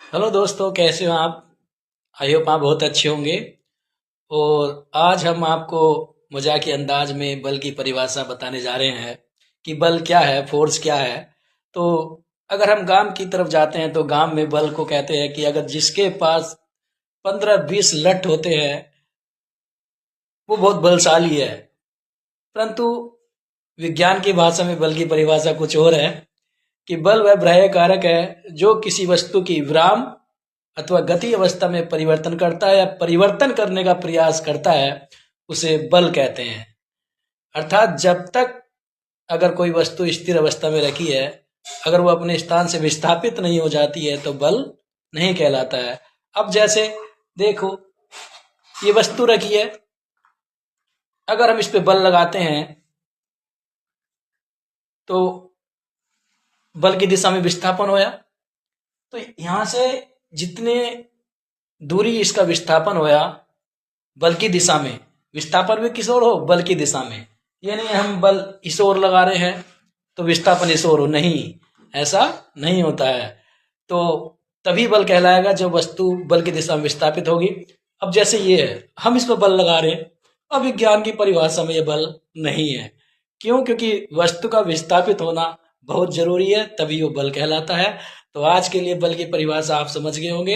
Hello दोस्तों, कैसे हो आप? आई होप आप बहुत अच्छे होंगे। और आज हम आपको मजाकी अंदाज में बल की परिभाषा बताने जा रहे हैं कि बल क्या है, फोर्स क्या है। तो अगर हम गांव की तरफ जाते हैं तो गांव में बल को कहते हैं कि अगर जिसके पास 15-20 लठ होते हैं वो बहुत बलशाली है। परंतु विज्ञान की भाषा में बल की परिभाषा कुछ और है कि बल वह बाह्य कारक है जो किसी वस्तु की विराम अथवा गति अवस्था में परिवर्तन करता है या परिवर्तन करने का प्रयास करता है, उसे बल कहते हैं। अर्थात जब तक अगर कोई वस्तु स्थिर अवस्था में रखी है, अगर वो अपने स्थान से विस्थापित नहीं हो जाती है तो बल नहीं कहलाता है। अब जैसे देखो, ये वस्तु रखी है, अगर हम इस पे बल लगाते हैं तो बल की दिशा में विस्थापन होया। तो यहां से जितने दूरी इसका विस्थापन होया बल की दिशा में, विस्थापन भी किस ओर हो, बल की दिशा में। ये नहीं हम बल इस ओर लगा रहे हैं तो विस्थापन इस ओर हो, नहीं, ऐसा नहीं होता है। तो तभी बल कहलाएगा जब वस्तु बल की दिशा में विस्थापित होगी। अब जैसे ये है, हम इस पर बल लगा रहे हैं, अब विज्ञान की परिभाषा में ये बल नहीं है। क्यों? क्योंकि वस्तु का विस्थापित होना बहुत जरूरी है, तभी वो बल कहलाता है। तो आज के लिए बल की परिभाषा आप समझ गए होंगे।